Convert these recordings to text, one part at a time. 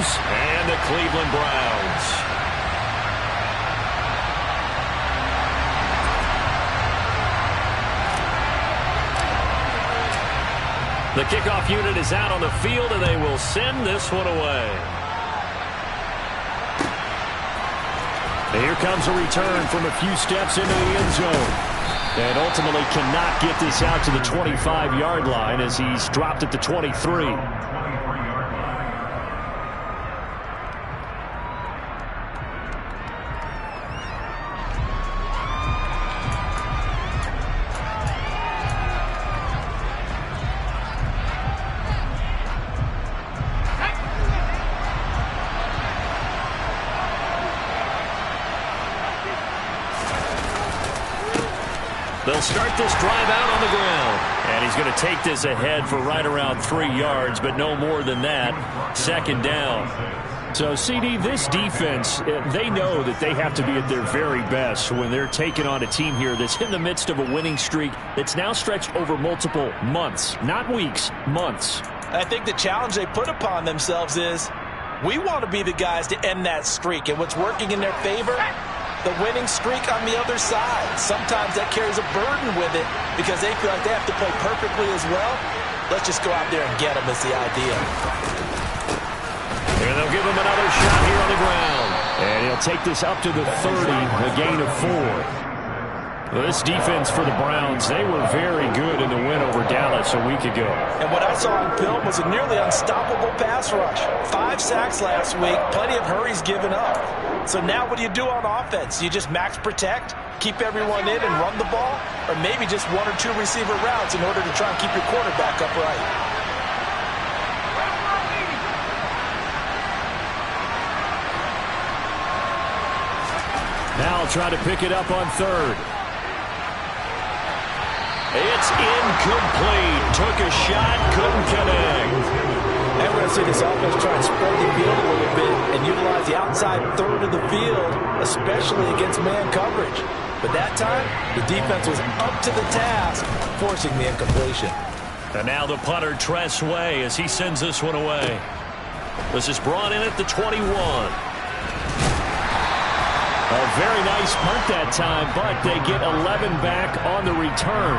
Steelers and the Cleveland Browns. The kickoff unit is out on the field, and they will send this one away. And here comes a return from a few steps into the end zone. And ultimately cannot get this out to the 25-yard line as he's dropped at the 23. They'll start this drive out on the ground. And he's going to take this ahead for right around 3 yards, but no more than that. Second down. So, CD, this defense, they know that they have to be at their very best when they're taking on a team here that's in the midst of a winning streak that's now stretched over multiple months. Not weeks, months. I think the challenge they put upon themselves is we want to be the guys to end that streak. And what's working in their favor? The winning streak on the other side. Sometimes that carries a burden with it because they feel like they have to play perfectly as well. Let's just go out there and get them is the idea. And they'll give him another shot here on the ground. And he'll take this up to the 30, a gain of 4. Well, this defense for the Browns, they were very good in the win over Dallas a week ago. And what I saw on film was a nearly unstoppable pass rush. 5 sacks last week, plenty of hurries given up. So now what do you do on offense? You just max protect, keep everyone in and run the ball, or maybe just 1 or 2 receiver routes in order to try and keep your quarterback upright. Now try to pick it up on third. It's incomplete. Took a shot, couldn't connect. And we're going to see this offense try and spread the field a little bit and utilize the outside third of the field, especially against man coverage. But that time, the defense was up to the task, forcing the incompletion. And now the punter, Tress Way, as he sends this one away. This is brought in at the 21. A very nice punt that time, but they get 11 back on the return.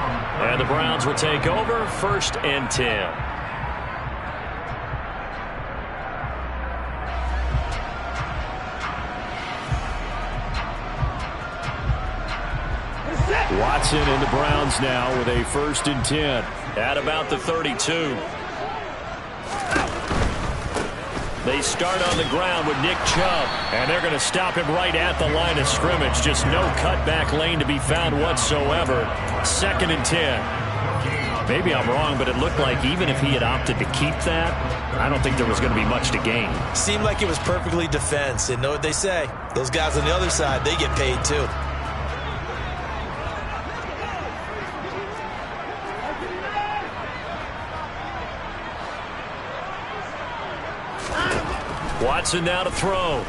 And the Browns will take over 1st and 10. Watson and the Browns now with a 1st and 10 at about the 32. They start on the ground with Nick Chubb, and they're going to stop him right at the line of scrimmage. Just no cutback lane to be found whatsoever. 2nd and 10. Maybe I'm wrong, but it looked like even if he had opted to keep that, I don't think there was going to be much to gain. Seemed like it was perfectly defense. And know what they say? Those guys on the other side, they get paid too. Watson now to throw.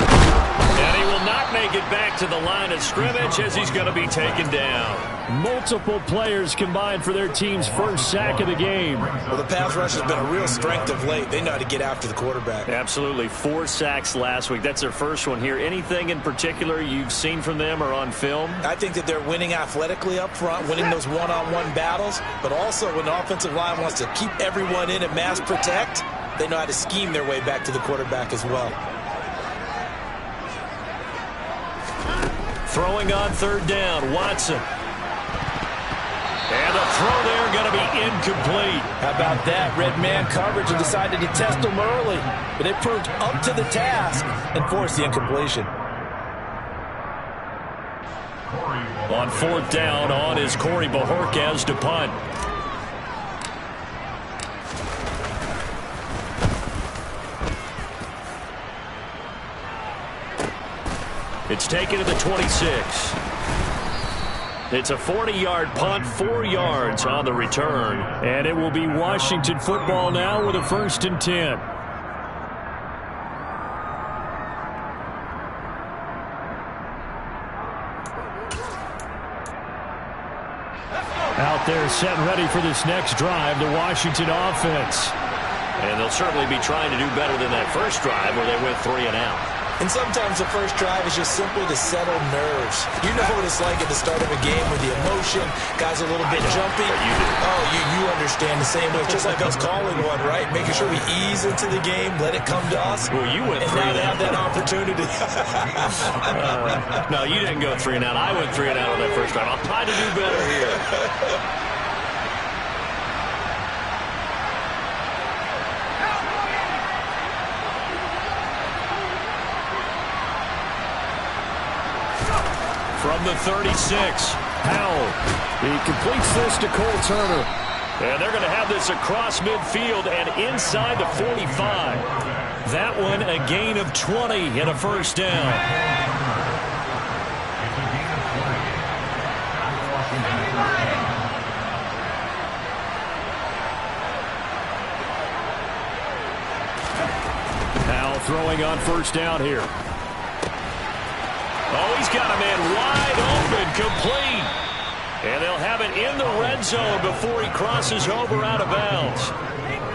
And he will not make it back to the line of scrimmage as he's going to be taken down. Multiple players combined for their team's 1st sack of the game. Well, the pass rush has been a real strength of late. They know how to get after the quarterback. Absolutely. 4 sacks last week. That's their first one here. Anything in particular you've seen from them or on film? I think that they're winning athletically up front, winning those one-on-one battles, but also when the offensive line wants to keep everyone in and mass protect, they know how to scheme their way back to the quarterback as well. Throwing on 3rd down, Watson. And the throw there going to be incomplete. How about that? Red man coverage and decided to test them early. But it proved up to the task and forced the incompletion. On 4th down, on is Corey Bojorquez to punt. It's taken to the 26. It's a 40-yard punt, 4 yards on the return. And it will be Washington football now with a 1st and 10. Out there set ready for this next drive, the Washington offense. And they'll certainly be trying to do better than that first drive where they went 3 and out. And sometimes the first drive is just simply to settle nerves. You know what it's like at the start of a game with the emotion, guys a little bit jumpy. You do. Oh, you understand the same way. Just like us calling one, right? Making sure we ease into the game, let it come to us. Well, you went 3 and now and they have that opportunity. No, you didn't go 3 and out. I went 3 and out on that first drive. I'll try to do better here. From the 36, Howell. He completes this to Cole Turner. And they're going to have this across midfield and inside the 45. That one a gain of 20 and a first down. Howell throwing on first down here. Oh, he's got a man wide open, complete. And they'll have it in the red zone before he crosses over out of bounds.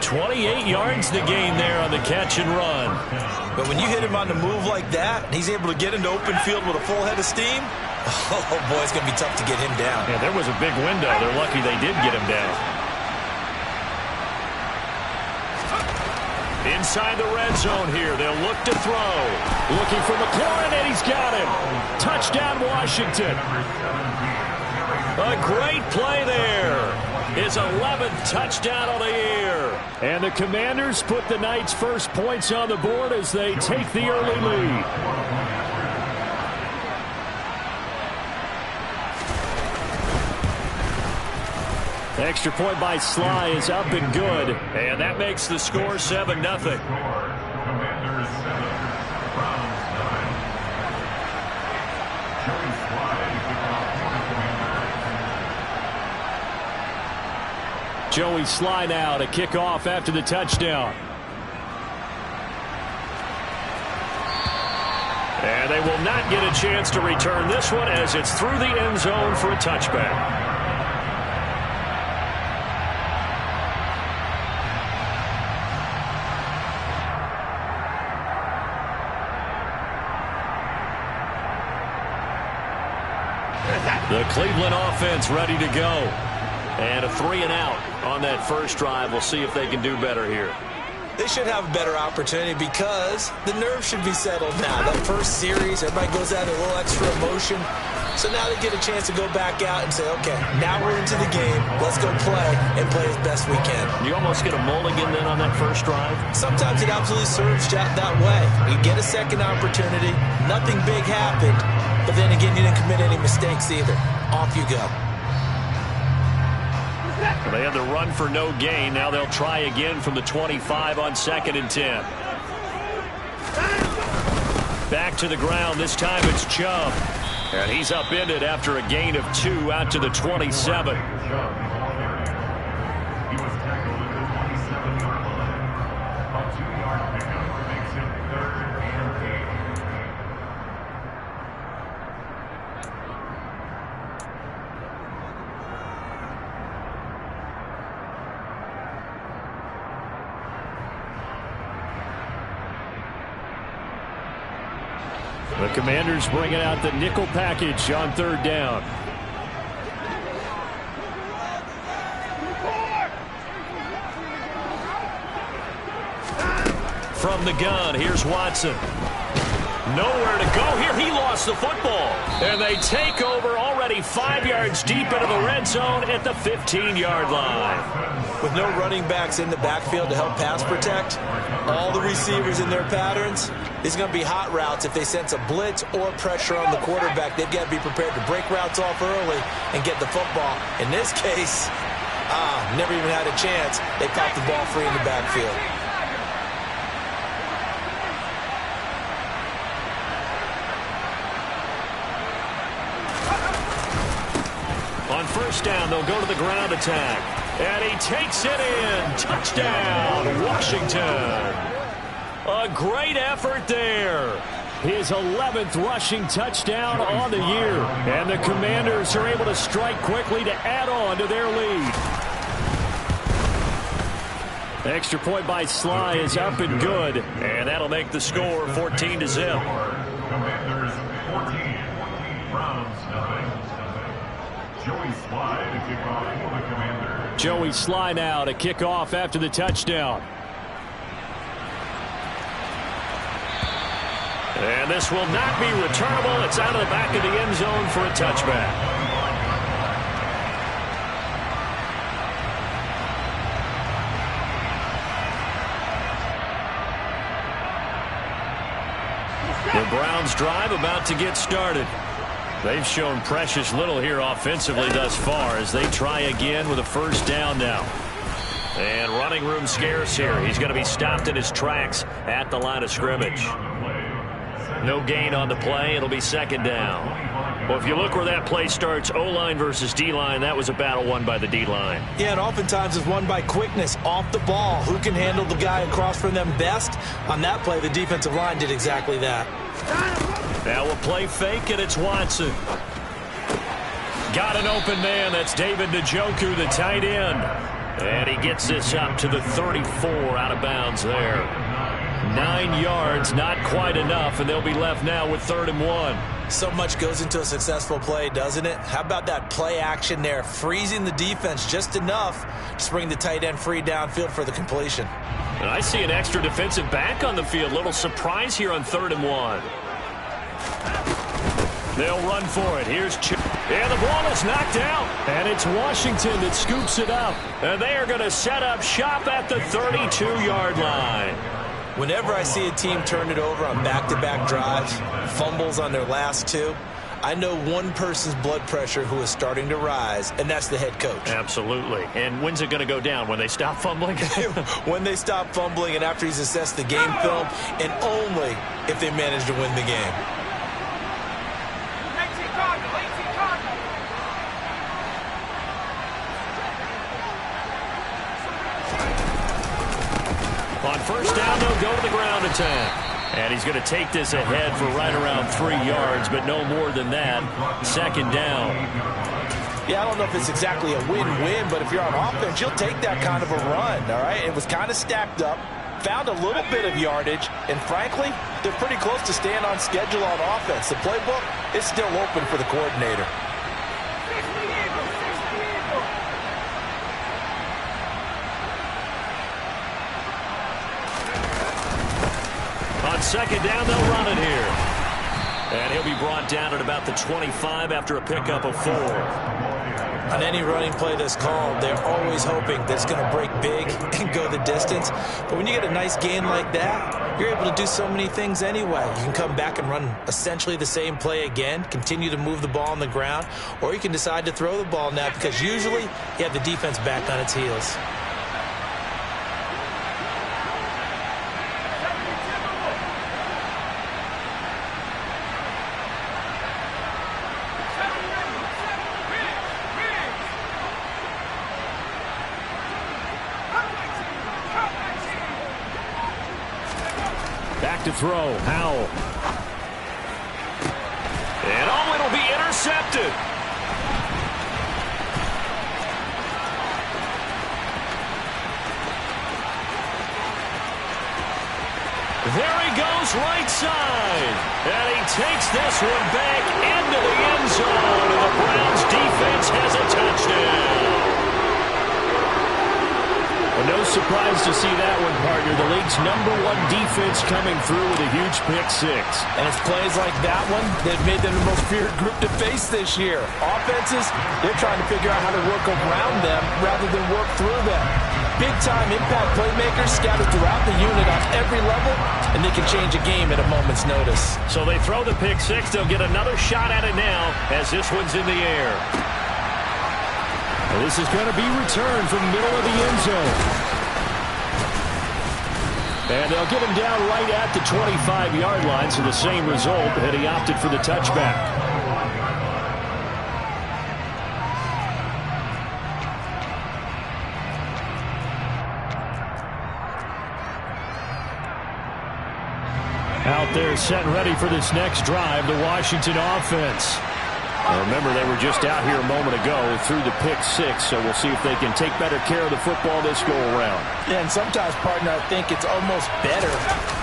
28 yards the gain there on the catch and run. But when you hit him on the move like that, he's able to get into open field with a full head of steam. Oh, boy, it's going to be tough to get him down. Yeah, there was a big window. They're lucky they did get him down. Inside the red zone here, they'll look to throw. Looking for McLaurin, and he's got him. Touchdown, Washington. A great play there. His 11th touchdown of the year. And the Commanders put the Knights' first points on the board as they take the early lead. The extra point by Sly is up and good. And that makes the score 7-0. Joey Sly now to kick off after the touchdown. And they will not get a chance to return this one as it's through the end zone for a touchback. The Cleveland offense ready to go. And a 3 and out on that first drive. We'll see if they can do better here. They should have a better opportunity because the nerves should be settled now. That first series, everybody goes out a little extra emotion. So now they get a chance to go back out and say, okay, now we're into the game. Let's go play and play as best we can. You almost get a mulligan then on that first drive? Sometimes it absolutely serves that way. You get a second opportunity. Nothing big happened. But then again, you didn't commit any mistakes either. Off you go. They had the run for no gain. Now they'll try again from the 25 on 2nd and 10. Back to the ground. This time it's Chubb. And he's upended after a gain of 2 out to the 27. The Commanders bringing out the nickel package on 3rd down. From the gun, here's Watson. Nowhere to go here. He lost the football. And they take over already 5 yards deep into the red zone at the 15-yard line. With no running backs in the backfield to help pass protect, all the receivers in their patterns, these are going to be hot routes. If they sense a blitz or pressure on the quarterback, they've got to be prepared to break routes off early and get the football. In this case, never even had a chance. They popped the ball free in the backfield. On first down, they'll go to the ground attack. And he takes it in. Touchdown, Washington. A great effort there. His 11th rushing touchdown on the year. And the Commanders are able to strike quickly to add on to their lead. Extra point by Sly is up and good, and that'll make the score 14-0. Commanders 14, Browns nothing. Joey Sly to kick off for the Commanders. Joey Sly now to kick off after the touchdown. And this will not be returnable. It's out of the back of the end zone for a touchback. The Browns drive about to get started. They've shown precious little here offensively thus far as they try again with a first down now. And running room scarce here. He's going to be stopped in his tracks at the line of scrimmage. No gain on the play. It'll be second down. Well, if you look where that play starts, O-line versus D-line, that was a battle won by the D-line. Yeah, and oftentimes it's won by quickness off the ball. Who can handle the guy across from them best? On that play, the defensive line did exactly that. Now we'll play fake, and it's Watson. Got an open man. That's David Njoku, the tight end. And he gets this up to the 34 out of bounds there. 9 yards, not quite enough, and they'll be left now with 3rd and 1. So much goes into a successful play, doesn't it? How about that play action there, freezing the defense just enough to bring the tight end free downfield for the completion. And I see an extra defensive back on the field. Little surprise here on 3rd and 1. They'll run for it. Here's Chip. And the ball is knocked out. And it's Washington that scoops it up. And they are going to set up shop at the 32-yard line. Whenever I see a team turn it over on back-to-back drives, fumbles on their last 2, I know one person's blood pressure who is starting to rise, and that's the head coach. Absolutely. And when's it going to go down? When they stop fumbling? When they stop fumbling and after he's assessed the game film, and only if they manage to win the game. On first down, they'll go to the ground attack. And he's going to take this ahead for right around 3 yards, but no more than that. Second down. Yeah, I don't know if it's exactly a win-win, but if you're on offense, you'll take that kind of a run, all right? It was kind of stacked up, found a little bit of yardage, and frankly, they're pretty close to staying on schedule on offense. The playbook is still open for the coordinator. On second down, they'll run it here. And he'll be brought down at about the 25 after a pickup of 4. On any running play that's called, they're always hoping that it's going to break big and go the distance. But when you get a nice gain like that, you're able to do so many things anyway. You can come back and run essentially the same play again, continue to move the ball on the ground, or you can decide to throw the ball now because usually you have the defense back on its heels. To throw, Howell. And oh, it'll be intercepted. There he goes right side. And he takes this one back into the end zone. And the Browns defense has a touchdown. Well, no surprise to see that one, partner. The league's #1 defense coming through with a huge pick-6. And it's plays like that one that made them the most feared group to face this year. Offenses, they're trying to figure out how to work around them rather than work through them. Big-time impact playmakers scattered throughout the unit on every level, and they can change a game at a moment's notice. So they throw the pick-6. They'll get another shot at it now as this one's in the air. This is going to be returned from the middle of the end zone. And they'll get him down right at the 25-yard line, so the same result, and he opted for the touchback. Out there set and ready for this next drive, the Washington offense. Remember, they were just out here a moment ago through the pick six, so we'll see if they can take better care of the football this go-around. Yeah, and sometimes, partner, I think it's almost better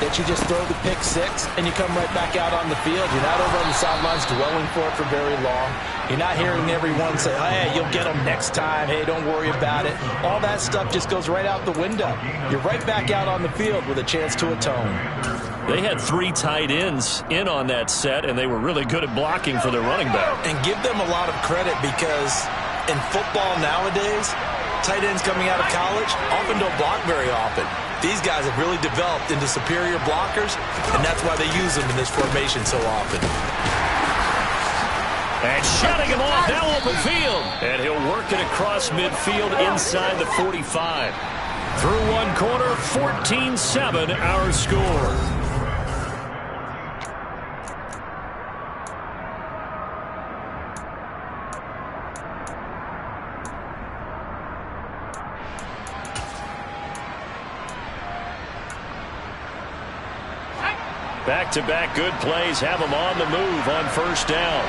that you just throw the pick six and you come right back out on the field. You're not over on the sidelines dwelling for it for very long. You're not hearing everyone say, hey, you'll get them next time. Hey, don't worry about it. All that stuff just goes right out the window. You're right back out on the field with a chance to atone. They had 3 tight ends in on that set, and they were really good at blocking for their running back. And give them a lot of credit because in football nowadays, tight ends coming out of college often don't block very often. These guys have really developed into superior blockers, and that's why they use them in this formation so often. And shutting him off, now open field. And he'll work it across midfield inside the 45. Through one quarter, 14-7 our score. Back-to-back good plays have them on the move on first down.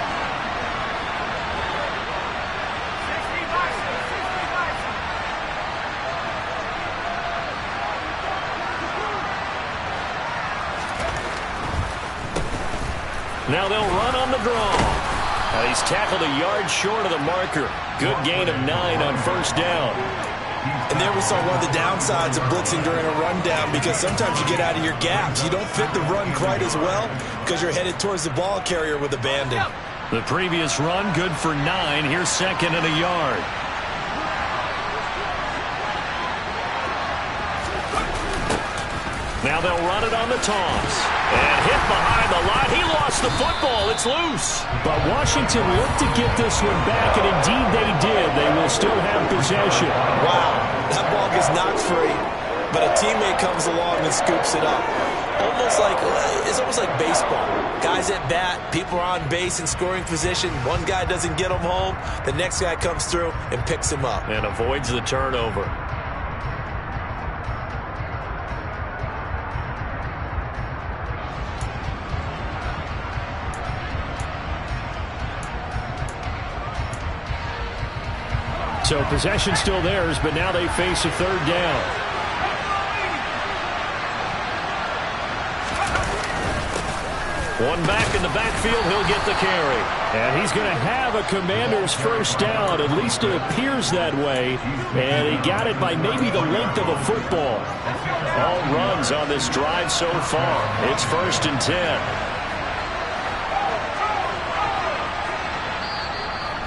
Now they'll run on the draw. Now he's tackled a yard short of the marker. Good gain of 9 on first down. And there we saw one of the downsides of blitzing during a rundown because sometimes you get out of your gaps. You don't fit the run quite as well because you're headed towards the ball carrier with abandon. The previous run good for 9. Here's 2nd and a yard. Now they'll run it on the toss. And hit behind the line. He lost the football. It's loose. But Washington looked to get this one back, and indeed they did. They will still have possession. Wow, that ball gets knocked free, but a teammate comes along and scoops it up. It's almost like baseball. Guys at bat, people are on base in scoring position. One guy doesn't get him home. The next guy comes through and picks him up. And avoids the turnover. So possession still theirs, but now they face a 3rd down. One back in the backfield, he'll get the carry. And he's going to have a Commander's first down. At least it appears that way. And he got it by maybe the length of a football. All runs on this drive so far. It's 1st and 10.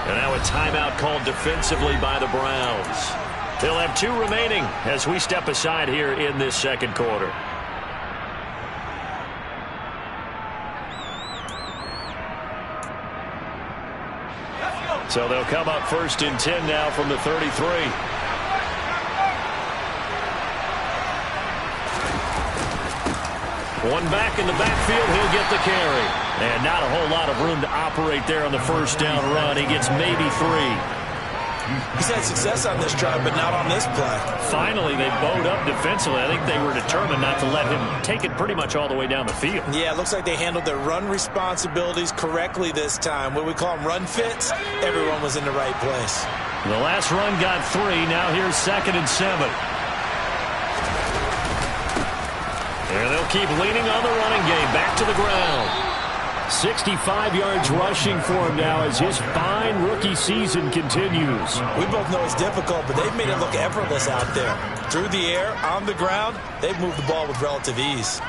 And now a timeout called defensively by the Browns. They'll have 2 remaining as we step aside here in this second quarter. So they'll come up 1st and 10 now from the 33. One back in the backfield, he'll get the carry. And not a whole lot of room to operate there on the first down run. He gets maybe 3. He's had success on this drive, but not on this play. Finally, they bowed up defensively. I think they were determined not to let him take it pretty much all the way down the field. Yeah, it looks like they handled their run responsibilities correctly this time. What we call them run fits, everyone was in the right place. The last run got 3. Now here's 2nd and 7. And they'll keep leaning on the running game. Back to the ground. 65 yards rushing for him now as his fine rookie season continues. We both know it's difficult, but they've made it look effortless out there. Through the air, on the ground, they've moved the ball with relative ease.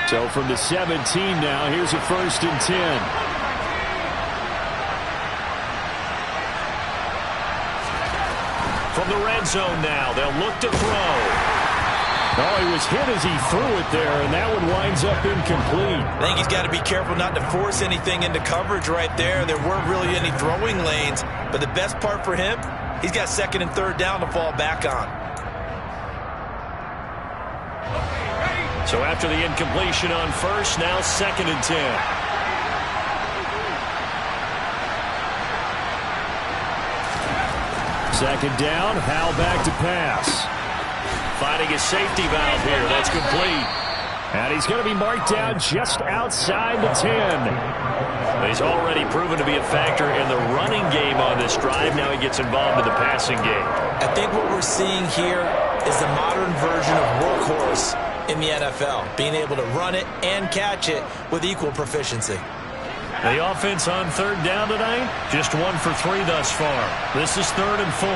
So from the 17 now, here's a 1st and 10. From the red zone now, they'll look to throw. Oh, he was hit as he threw it there, and that one winds up incomplete. I think he's got to be careful not to force anything into coverage right there. There weren't really any throwing lanes, but the best part for him, he's got 2nd and 3rd down to fall back on. So after the incompletion on first, now 2nd and 10. Second down, Howell back to pass. Finding his safety valve here. That's complete. And he's going to be marked down just outside the 10. He's already proven to be a factor in the running game on this drive. Now he gets involved in the passing game. I think what we're seeing here is the modern version of workhorse in the NFL, being able to run it and catch it with equal proficiency. The offense on 3rd down tonight, just 1 for 3 thus far. This is 3rd and 4.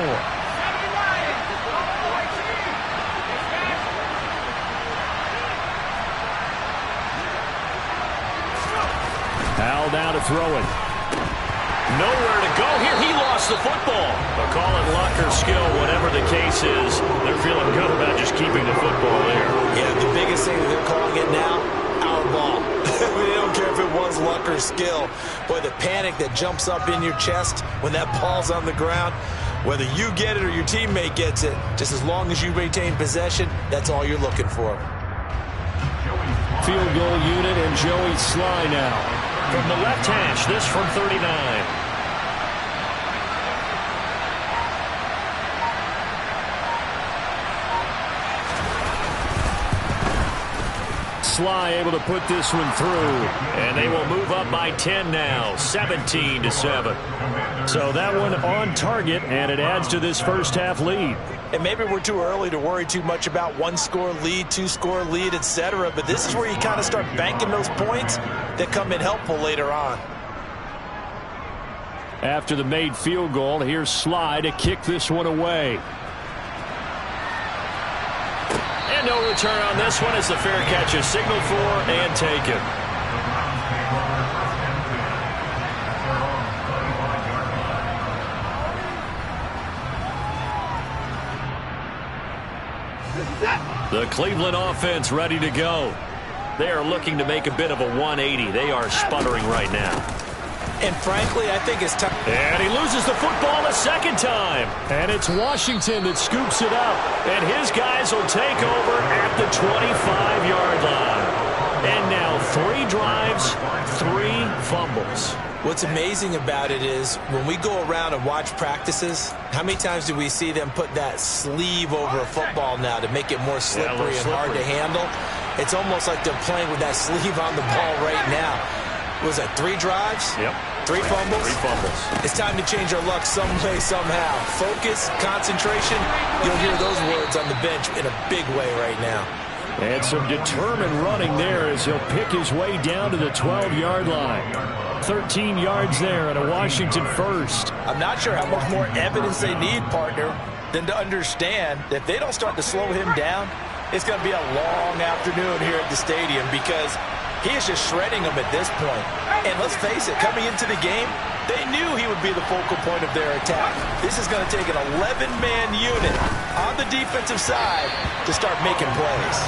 Hal now to throw it. Nowhere to go here. He lost the football. They'll call it luck or skill, whatever the case is. They're feeling good about just keeping the football there. Yeah, the biggest thing that they're calling it now, our ball. They don't care if it was luck or skill. Boy, the panic that jumps up in your chest when that ball's on the ground, whether you get it or your teammate gets it, just as long as you retain possession, that's all you're looking for. Field goal unit and Joey Sly now. From the left hash, this from 39. Sly able to put this one through. And they will move up by 10 now, 17-7. So that one on target, and it adds to this first half lead. And maybe we're too early to worry too much about 1-score lead, 2-score lead, etc. But this is where you kind of start banking those points that come in helpful later on. After the made field goal, here's Sly to kick this one away. And no return on this one as the fair catch is signaled for and taken. The Cleveland offense ready to go. They are looking to make a bit of a 180. They are sputtering right now. And frankly, I think it's time. And he loses the football a second time. And it's Washington that scoops it up. And his guys will take over at the 25-yard line. And now 3 drives, 3 fumbles. What's amazing about it is when we go around and watch practices, how many times do we see them put that sleeve over a football now to make it more slippery and hard to handle? It's almost like they're playing with that sleeve on the ball right now. Was that 3 drives? Yep. 3 fumbles? 3 fumbles. It's time to change our luck some way, somehow. Focus, concentration, you'll hear those words on the bench in a big way right now. And some determined running there as he'll pick his way down to the 12-yard line. 13 yards there and a Washington first. I'm not sure how much more evidence they need, partner, than to understand that if they don't start to slow him down, it's going to be a long afternoon here at the stadium because he is just shredding them at this point. And let's face it, coming into the game, they knew he would be the focal point of their attack. This is going to take an 11-man unit on the defensive side to start making plays.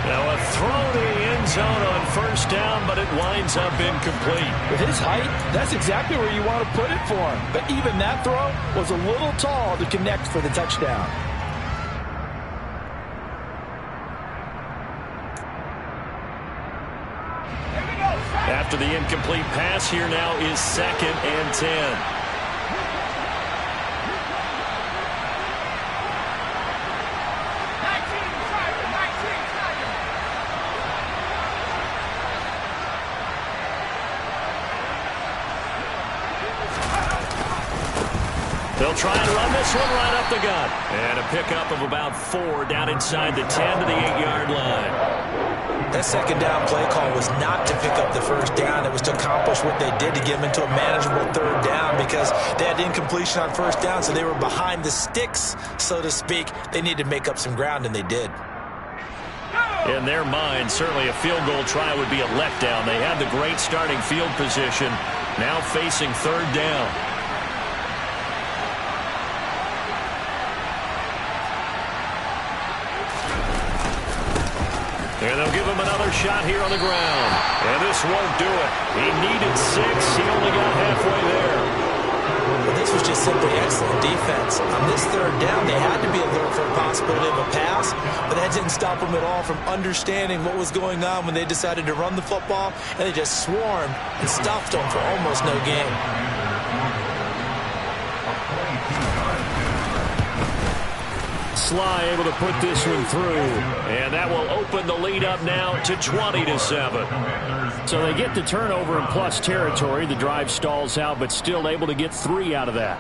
Now a throw to the end zone on first down, but it winds up incomplete. With his height, that's exactly where you want to put it for him. But even that throw was a little tall to connect for the touchdown. After the incomplete pass, here now is 2nd and 10. They'll try and run this one right up the gut. And a pickup of about 4 down inside the 10 to the 8-yard line. That second down play call was not to pick up the first down. It was to accomplish what they did to get them into a manageable 3rd down because they had incompletion on first down, so they were behind the sticks, so to speak. They needed to make up some ground, and they did. In their mind, certainly a field goal try would be a letdown. They had the great starting field position, now facing 3rd down. And they'll give him another shot here on the ground. And this won't do it. He needed 6. He only got halfway there. Well, this was just simply excellent defense. On this 3rd down, they had to be alert for a possibility of a pass, but that didn't stop them at all from understanding what was going on when they decided to run the football, and they just swarmed and stuffed them for almost no gain. Sly able to put this one through. And that will open the lead up now to 20-7. So they get the turnover in plus territory. The drive stalls out, but still able to get 3 out of that.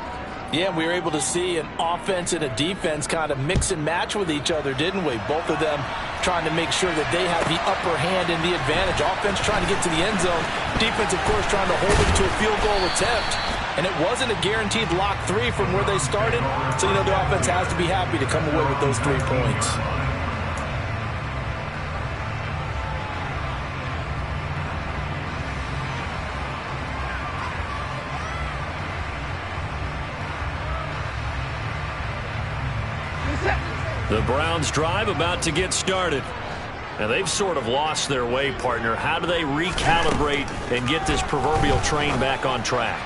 Yeah, we were able to see an offense and a defense kind of mix and match with each other, didn't we? Both of them trying to make sure that they have the upper hand and the advantage. Offense trying to get to the end zone. Defense, of course, trying to hold them to a field goal attempt. And it wasn't a guaranteed lock 3 from where they started. So, the offense has to be happy to come away with those 3 points. The Browns drive about to get started. Now they've sort of lost their way, partner. How do they recalibrate and get this proverbial train back on track?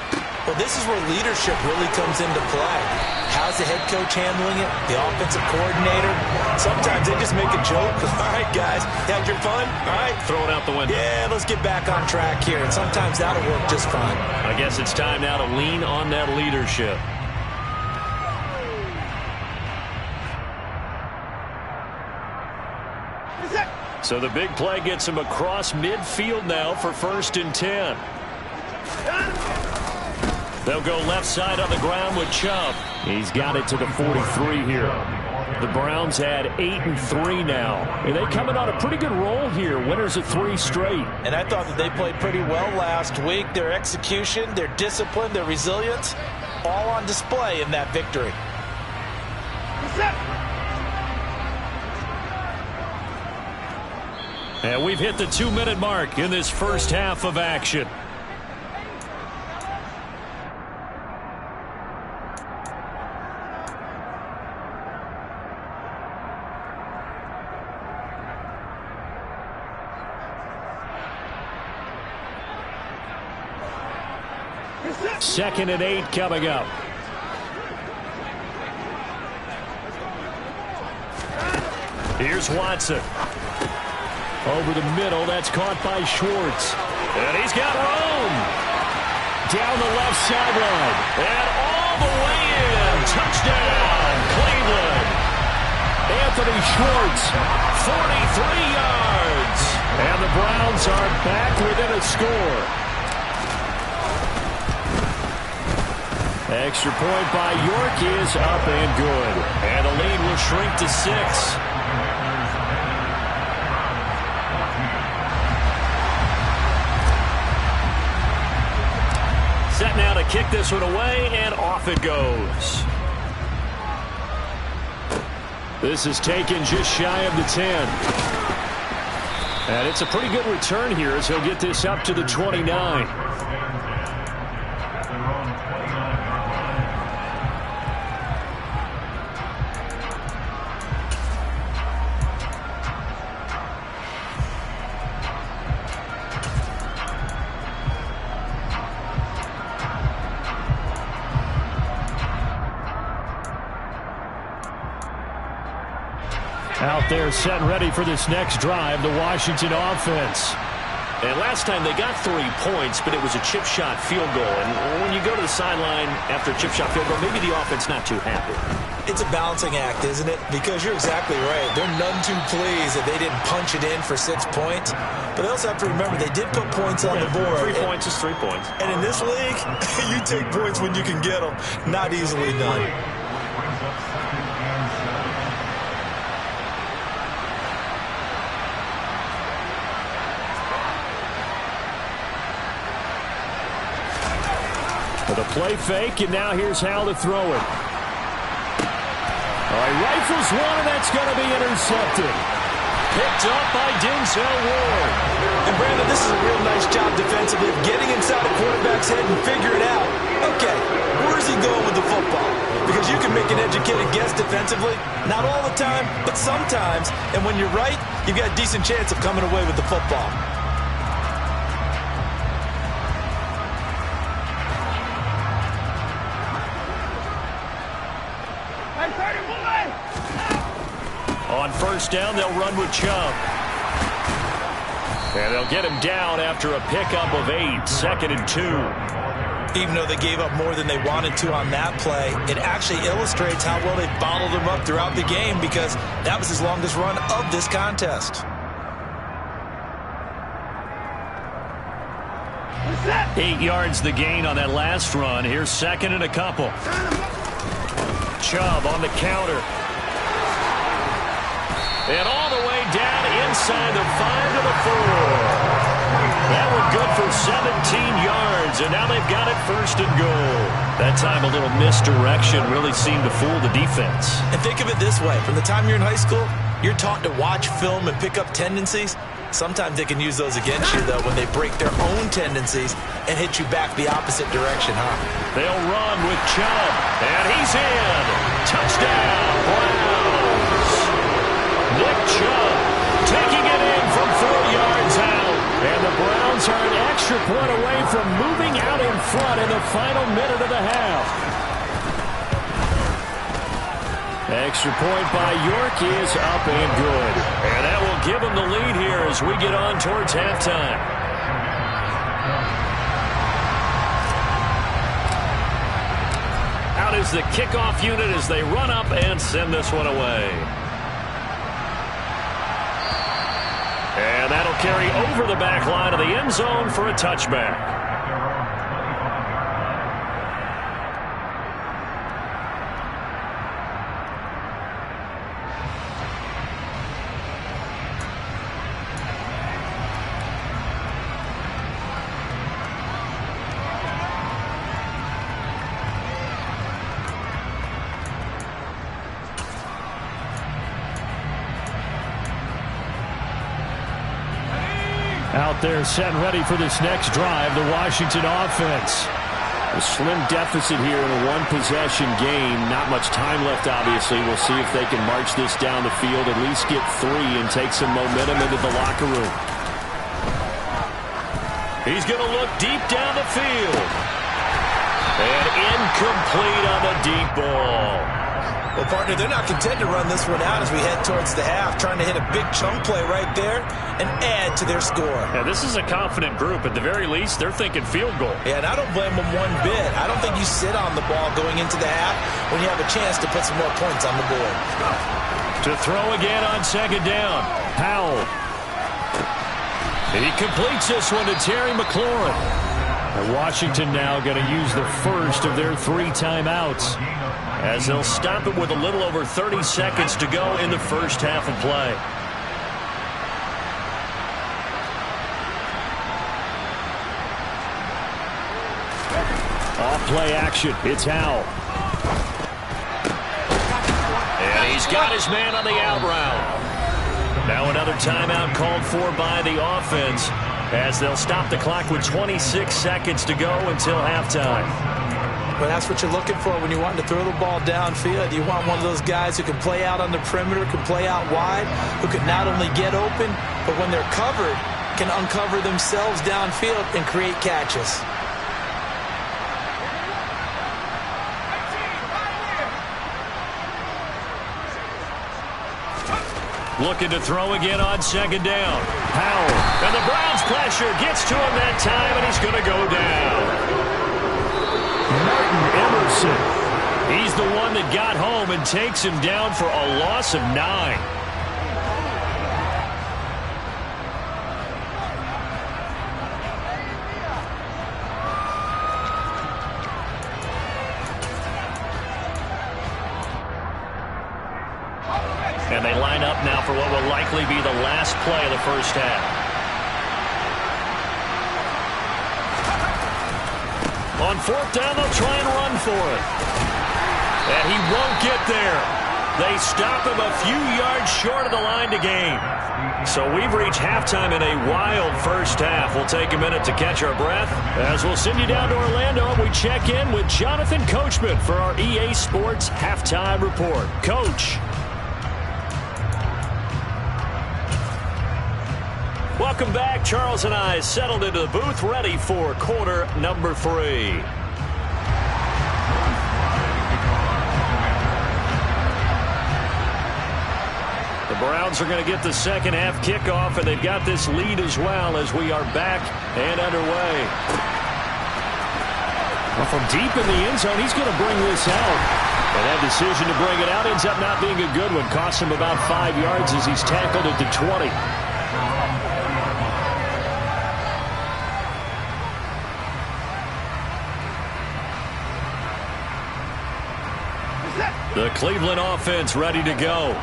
Well, this is where leadership really comes into play. How's the head coach handling it? The offensive coordinator? Sometimes they just make a joke. All right, guys, had your fun? All right. Throw it out the window. Yeah, let's get back on track here. And sometimes that'll work just fine. I guess it's time now to lean on that leadership. So the big play gets him across midfield now for 1st and 10. They'll go left side on the ground with Chubb. He's got it to the 43 here. The Browns had 8-3 now. And they coming on a pretty good roll here. Winners of 3 straight. And I thought that they played pretty well last week. Their execution, their discipline, their resilience, all on display in that victory. And we've hit the 2-minute mark in this first half of action. Second and 8 coming up. Here's Watson. Over the middle, that's caught by Schwartz. And he's got room. Down the left sideline. And all the way in. Touchdown, Cleveland. Anthony Schwartz, 43 yards. And the Browns are back within a score. Extra point by York is up and good. And the lead will shrink to 6. Set now to kick this one away, and off it goes. This is taken just shy of the 10. And it's a pretty good return here as he'll get this up to the 29. Out there set ready for this next drive, the Washington offense. And last time they got 3 points, but it was a chip shot field goal. And when you go to the sideline after a chip shot field goal, maybe the offense not too happy. It's a balancing act, isn't it? Because you're exactly right. They're none too pleased that they didn't punch it in for 6 points. But they also have to remember they did put points on the board. 3 points is 3 points. And in this league, you take points when you can get them. Not easily done. The play fake, and now here's how to throw it. All right, rifles one, and that's going to be intercepted. Picked up by Denzel Ward. And Brandon, this is a real nice job defensively of getting inside the quarterback's head and figuring out, okay, where's he going with the football? Because you can make an educated guess defensively, not all the time, but sometimes. And when you're right, you've got a decent chance of coming away with the football. On first down, they'll run with Chubb. And they'll get him down after a pickup of 8, 2nd and 2. Even though they gave up more than they wanted to on that play, it actually illustrates how well they bottled them up throughout the game, because that was his longest run of this contest. 8 yards the gain on that last run. Here's second and a couple. Chubb on the counter. And all the way down inside the 5 to the 4. That one good for 17 yards, and now they've got it first and goal. That time a little misdirection really seemed to fool the defense. And think of it this way. From the time you're in high school, you're taught to watch film and pick up tendencies. Sometimes they can use those against you, though, when they break their own tendencies and hit you back the opposite direction, huh? They'll run with Chubb, and he's in. Touchdown, Browns. Nick Chubb taking it in from 4 yards out. And the Browns are an extra point away from moving out in front in the final minute of the half. Extra point by York is up and good. And that will give them the lead here as we get on towards halftime. Out is the kickoff unit as they run up and send this one away. And that'll carry over the back line of the end zone for a touchback. Out there set and ready for this next drive, the Washington offense. A slim deficit here in a one-possession game. Not much time left, obviously. We'll see if they can march this down the field, at least get 3 and take some momentum into the locker room. He's going to look deep down the field. And incomplete on the deep ball. Well, partner, they're not content to run this one out as we head towards the half, trying to hit a big chunk play right there and add to their score. Yeah, this is a confident group. At the very least, they're thinking field goal. Yeah, and I don't blame them one bit. I don't think you sit on the ball going into the half when you have a chance to put some more points on the board. To throw again on second down. Powell. And he completes this one to Terry McLaurin. And Washington now going to use the first of their 3 timeouts, as they'll stop it with a little over 30 seconds to go in the first half of play. Off play action. It's Howell. And he's got his man on the out route. Now another timeout called for by the offense, as they'll stop the clock with 26 seconds to go until halftime. Well, that's what you're looking for when you want to throw the ball downfield. You want one of those guys who can play out on the perimeter, can play out wide, who can not only get open, but when they're covered, can uncover themselves downfield and create catches. Looking to throw again on second down. Powell. And the Browns pressure gets to him that time, and he's going to go down. Martin Emerson. He's the one that got home and takes him down for a loss of 9. And they line up now for what will likely be the last play of the first half. On 4th down, they'll try and run for it. And he won't get there. They stop him a few yards short of the line to gain. So we've reached halftime in a wild first half. We'll take a minute to catch our breath as we'll send you down to Orlando and we check in with Jonathan Coachman for our EA Sports Halftime Report. Coach. Welcome back. Charles and I settled into the booth, ready for quarter number 3. The Browns are going to get the second half kickoff, and they've got this lead as well as we are back and underway. Well, from deep in the end zone, he's going to bring this out. And that decision to bring it out ends up not being a good one. Costs him about 5 yards as he's tackled at the 20. The Cleveland offense ready to go.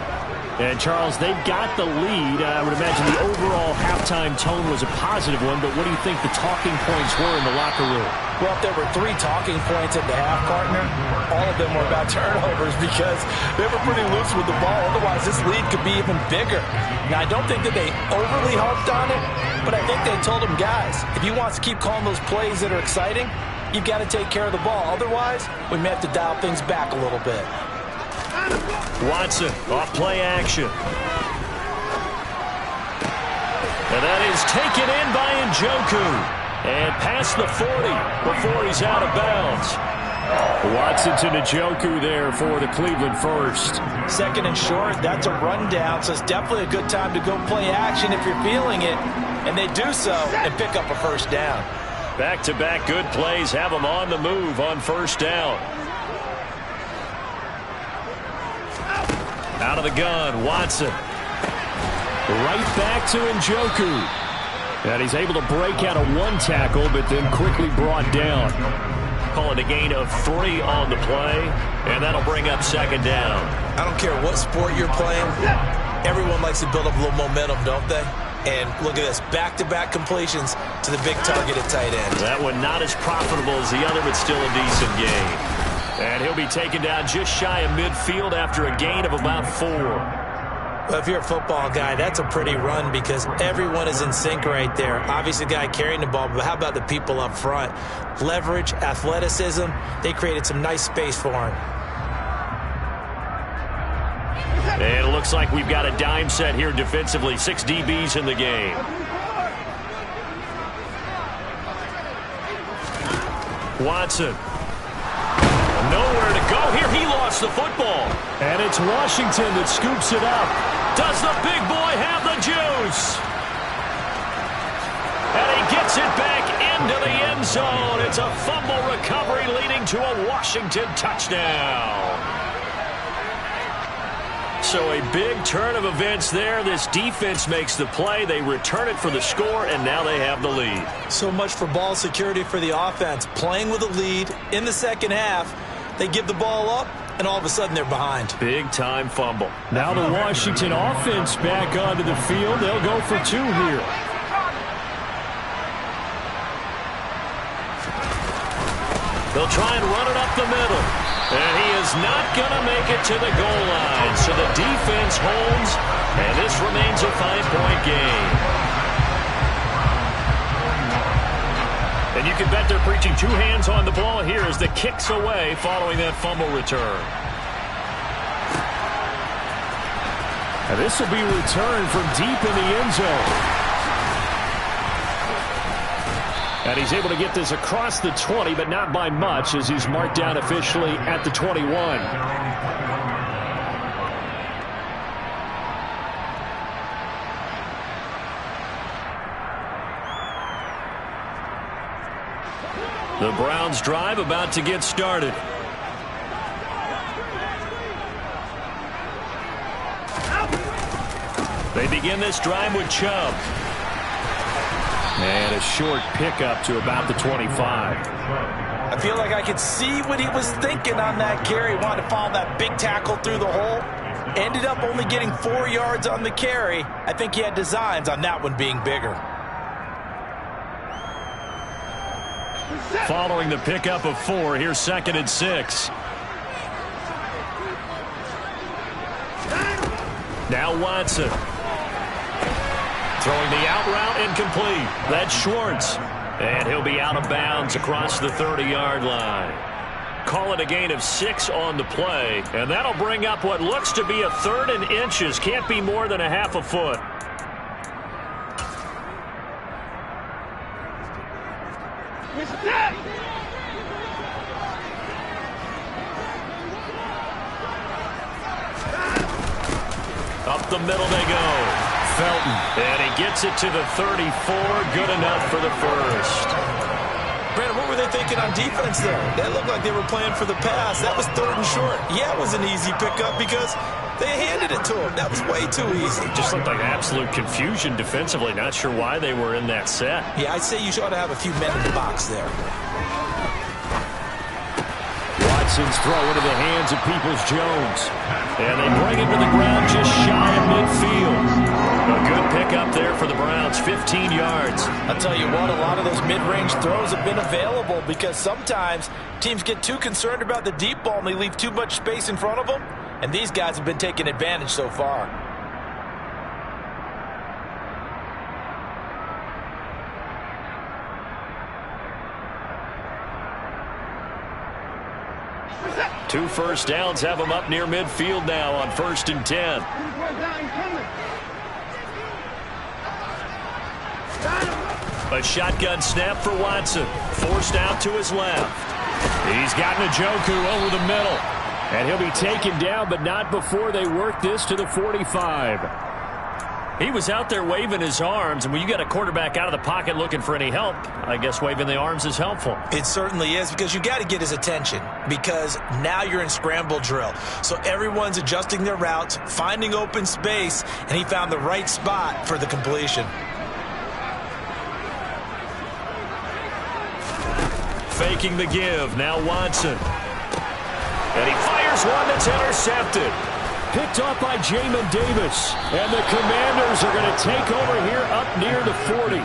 And, Charles, they've got the lead. I would imagine the overall halftime tone was a positive one, but what do you think the talking points were in the locker room? Well, if there were 3 talking points at the half, partner, all of them were about turnovers because they were pretty loose with the ball. Otherwise, this lead could be even bigger. Now, I don't think that they overly harped on it, but I think they told them, guys, if you want to keep calling those plays that are exciting, you've got to take care of the ball. Otherwise, we may have to dial things back a little bit. Watson off play action. And that is taken in by Njoku. And past the 40 before he's out of bounds. Watson to Njoku there for the Cleveland first. 2nd and short, that's a rundown, so it's definitely a good time to go play action if you're feeling it. And they do so and pick up a first down. Back-to-back good plays have them on the move on first down. Out of the gun, Watson. Right back to Njoku. And he's able to break out of 1 tackle, but then quickly brought down. Call it a gain of 3 on the play, and that'll bring up 2nd down. I don't care what sport you're playing. Everyone likes to build up a little momentum, don't they? And look at this, back-to-back completions to the big target at tight end. That one not as profitable as the other, but still a decent gain. And he'll be taken down just shy of midfield after a gain of about 4. Well, if you're a football guy, that's a pretty run because everyone is in sync right there. Obviously, the guy carrying the ball, but how about the people up front? Leverage, athleticism, they created some nice space for him. And it looks like we've got a dime set here defensively. 6 DBs in the game. Watson. Nowhere to go here. He lost the football. And it's Washington that scoops it up. Does the big boy have the juice? And he gets it back into the end zone. It's a fumble recovery leading to a Washington touchdown. So a big turn of events there. This defense makes the play. They return it for the score, and now they have the lead. So much for ball security for the offense. Playing with a lead in the second half. They give the ball up, and all of a sudden they're behind. Big-time fumble. Now the Washington offense back onto the field. They'll go for 2 here. They'll try and run it up the middle. And he is not going to make it to the goal line. So the defense holds, and this remains a 5-point game. And you can bet they're preaching 2 hands on the ball here as the kick's away following that fumble return. And this will be returned from deep in the end zone. And he's able to get this across the 20, but not by much as he's marked down officially at the 21. The Browns drive about to get started. They begin this drive with Chubb. And a short pickup to about the 25. I feel like I could see what he was thinking on that carry. Wanted to follow that big tackle through the hole. Ended up only getting 4 yards on the carry. I think he had designs on that one being bigger. Following the pickup of 4, here's 2nd and 6. Now Watson. Throwing the out route incomplete. That's Schwartz. And he'll be out of bounds across the 30-yard line. Call it a gain of 6 on the play. And that'll bring up what looks to be a 3rd and inches. Can't be more than a half a foot. Up the middle they go. Felton. And he gets it to the 34. Good enough for the first. Brandon, what were they thinking on defense there? They looked like they were playing for the pass. That was 3rd and short. Yeah, it was an easy pickup because they handed it to him. That was way too easy. Just looked like absolute confusion defensively. Not sure why they were in that set. Yeah, I'd say you ought to have a few men in the box there. Watson's throw into the hands of Peoples-Jones. And they bring him to the ground just shy of midfield. A good pickup there for the Browns, 15 yards. I'll tell you what, a lot of those mid-range throws have been available because sometimes teams get too concerned about the deep ball and they leave too much space in front of them. And these guys have been taking advantage so far. Two first downs have them up near midfield now on 1st and 10. A shotgun snap for Watson. Forced out to his left. He's got Njoku over the middle. And he'll be taken down, but not before they work this to the 45. He was out there waving his arms, and when you got a quarterback out of the pocket looking for any help, I guess waving the arms is helpful. It certainly is, because you got to get his attention, because now you're in scramble drill. So everyone's adjusting their routes, finding open space, and he found the right spot for the completion. Faking the give, now Watson. And he fires one that's intercepted. Picked off by Jamin Davis. And the Commanders are going to take over here up near the 40.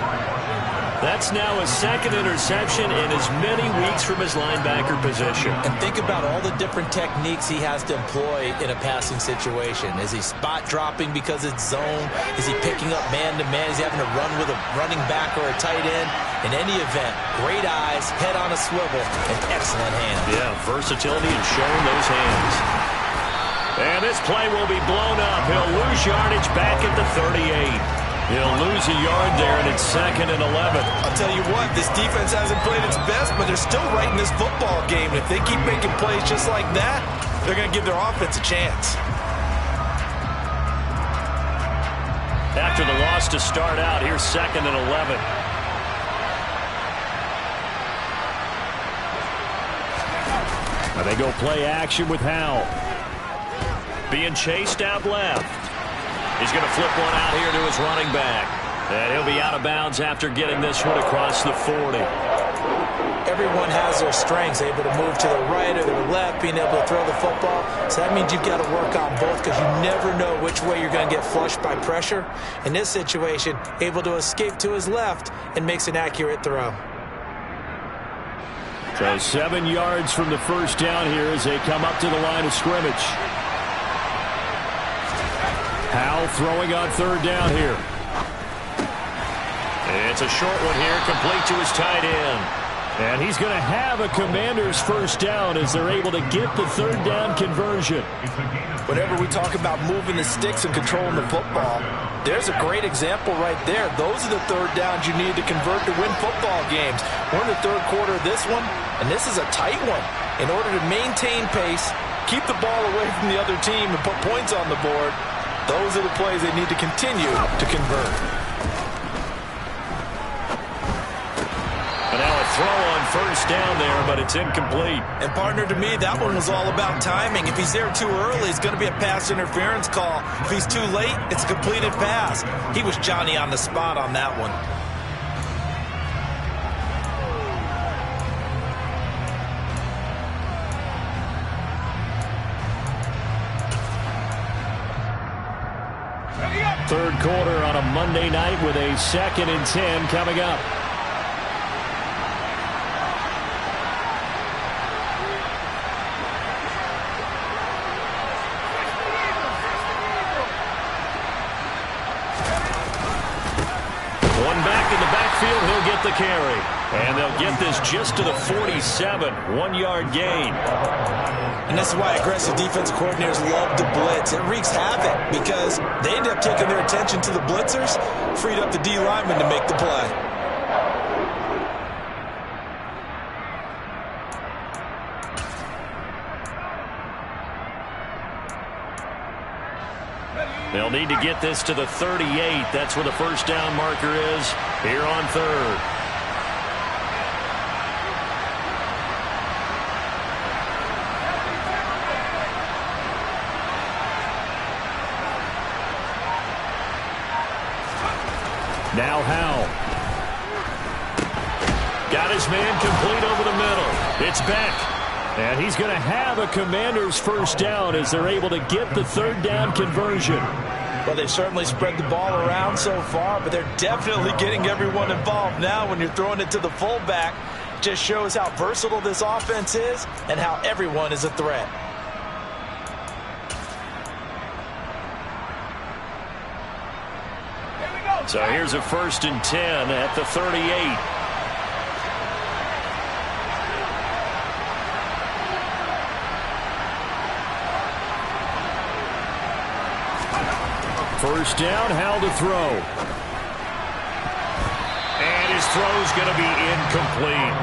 That's now his 2nd interception in as many weeks from his linebacker position. And think about all the different techniques he has to employ in a passing situation. Is he spot dropping because it's zone? Is he picking up man-to-man? Is he having to run with a running back or a tight end? In any event, great eyes, head on a swivel, and excellent hands. Yeah, versatility and showing those hands. And this play will be blown up. He'll lose yardage back at the 38. He'll lose a yard there, and it's 2nd and 11. I'll tell you what, this defense hasn't played its best, but they're still right in this football game. If they keep making plays just like that, they're going to give their offense a chance. After the loss to start out, here's 2nd and 11. And they go play action with Howell. Being chased out left. He's going to flip one out here to his running back. And he'll be out of bounds after getting this one across the 40. Everyone has their strengths, able to move to the right or the left, being able to throw the football. So that means you've got to work on both, because you never know which way you're going to get flushed by pressure. In this situation, able to escape to his left and makes an accurate throw. So 7 yards from the first down here as they come up to the line of scrimmage. Howell throwing on 3rd down here. It's a short one here, complete to his tight end. And he's going to have a Commander's first down as they're able to get the 3rd down conversion. Whenever we talk about moving the sticks and controlling the football, there's a great example right there. Those are the 3rd downs you need to convert to win football games. We're in the 3rd quarter of this one, and this is a tight one. In order to maintain pace, keep the ball away from the other team, and put points on the board, those are the plays they need to continue to convert. And now a throw on 1st down there, but it's incomplete. And partner, to me, that one was all about timing. If he's there too early, it's going to be a pass interference call. If he's too late, it's a completed pass. He was Johnny on the spot on that one. Third quarter on a Monday night with a 2nd and 10 coming up. One back in the backfield, he'll get the carry. And they'll get this just to the 47, 1-yard gain. And this is why aggressive defensive coordinators love to blitz. It wreaks havoc because they end up taking their attention to the blitzers, freed up the D lineman to make the play. They'll need to get this to the 38. That's where the first down marker is here on 3rd. Now Howell. Got his man complete over the middle. It's Beck. And he's going to have a Commanders first down as they're able to get the third down conversion. Well, they've certainly spread the ball around so far, but they're definitely getting everyone involved now when you're throwing it to the fullback. Just shows how versatile this offense is and how everyone is a threat. So here's a 1st and 10 at the 38. First down, Howell to throw. And his throw's going to be incomplete.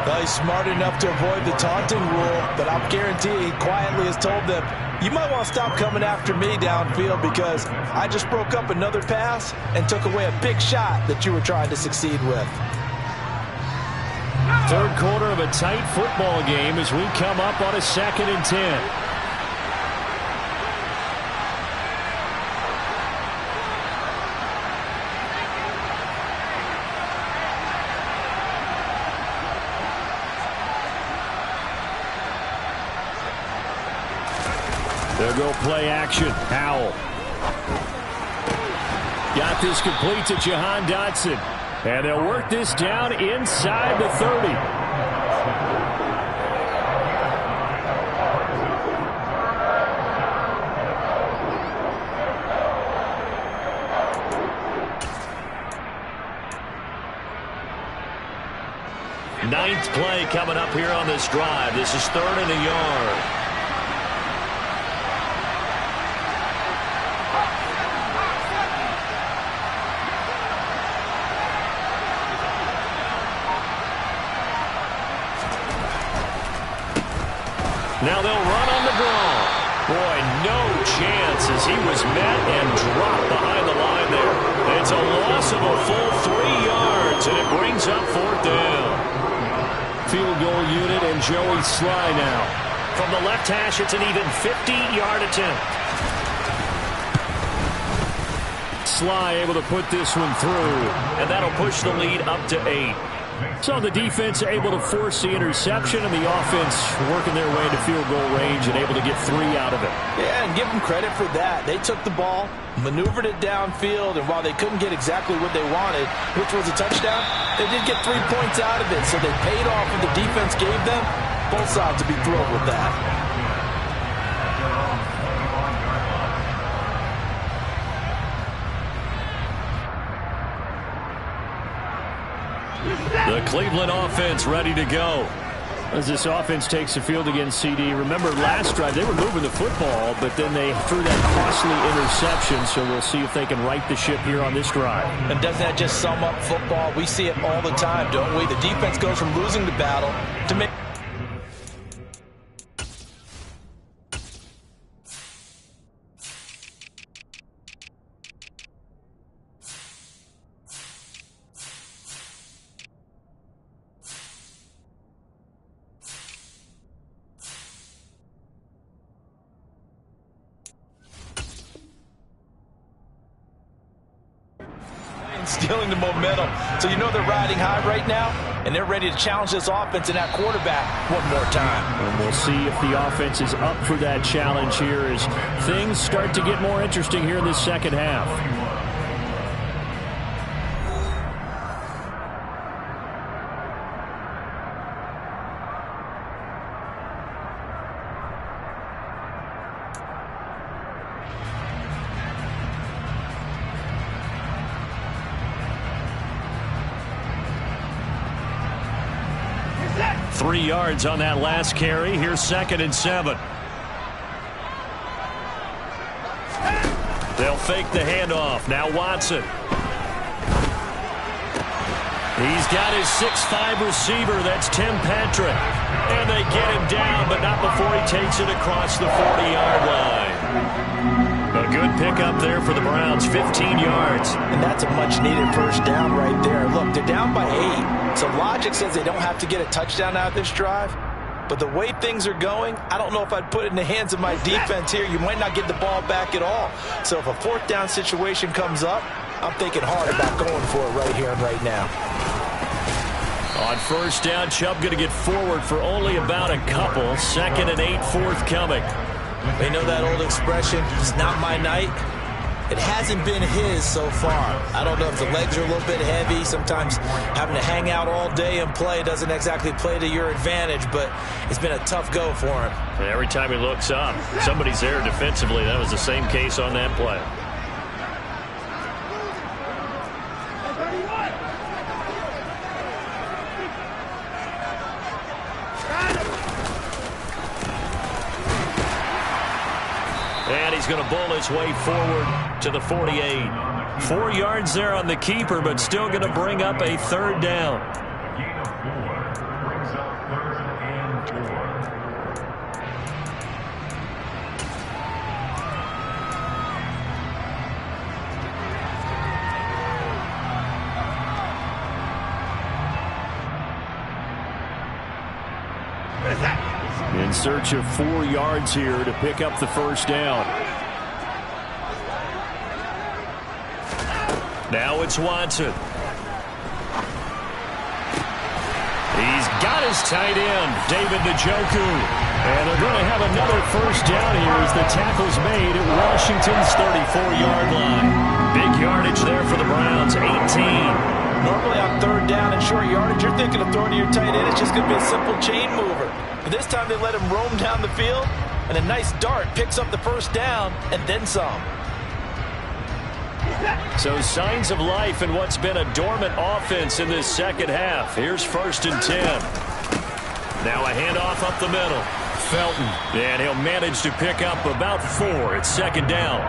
Well, he's smart enough to avoid the taunting rule, but I'll guarantee he quietly has told them, you might want to stop coming after me downfield because I just broke up another pass and took away a big shot that you were trying to succeed with. Third quarter of a tight football game as we come up on a 2nd and 10. They'll go play action. Howell. Got this complete to Jahan Dotson. And they'll work this down inside the 30. Ninth play coming up here on this drive. This is 3rd and a yard. Now they'll run on the draw. Boy, no chance as he was met and dropped behind the line there. It's a loss of a full 3 yards, and it brings up 4th down. Field goal unit and Joey Sly now. From the left hash, it's an even 50-yard attempt. Sly able to put this one through, and that'll push the lead up to 8. So the defense able to force the interception, and the offense working their way into field goal range and able to get 3 out of it. Yeah, and give them credit for that. They took the ball, maneuvered it downfield, and while they couldn't get exactly what they wanted, which was a touchdown, they did get 3 points out of it. So they paid off what the defense gave them. Both sides to be thrilled with that. The Cleveland offense ready to go. As this offense takes the field against CD. Remember last drive they were moving the football, but then they threw that costly interception, so we'll see if they can right the ship here on this drive. And doesn't that just sum up football? We see it all the time, don't we? The defense goes from losing the battle to make... stealing the momentum. So you know they're riding high right now, and they're ready to challenge this offense and that quarterback one more time. And we'll see if the offense is up for that challenge here as things start to get more interesting here in this second half. Three yards on that last carry. Here's 2nd and 7. They'll fake the handoff. Now Watson. He's got his 6'5" receiver. That's Tim Patrick. And they get him down, but not before he takes it across the 40-yard line. A good pickup there for the Browns, 15 yards. And that's a much-needed first down right there. Look, they're down by 8. So logic says they don't have to get a touchdown out of this drive. But the way things are going, I don't know if I'd put it in the hands of my defense here. You might not get the ball back at all. So if a 4th down situation comes up, I'm thinking hard about going for it right here and right now. On first down, Chubb going to get forward for only about a couple. 2nd and 8 forthcoming. You know that old expression, it's not my night? It hasn't been his so far. I don't know if the legs are a little bit heavy. Sometimes having to hang out all day and play doesn't exactly play to your advantage, but it's been a tough go for him. And every time he looks up, somebody's there defensively. That was the same case on that play. And he's going to bull his way forward to the 48. 4 yards there on the keeper, but still going to bring up a 3rd down. Gain of 4 brings up 3rd and 4. In search of 4 yards here to pick up the first down. Now it's Watson. He's got his tight end, David Njoku. And they're going to have another first down here as the tackle's made at Washington's 34-yard line. Big yardage there for the Browns, 18. Normally on 3rd down and short yardage, you're thinking of throwing to your tight end. It's just going to be a simple chain mover. But this time they let him roam down the field, and a nice dart picks up the first down and then some. So signs of life in what's been a dormant offense in this second half. Here's 1st and 10. Now a handoff up the middle. Felton, and he'll manage to pick up about 4 at 2nd down.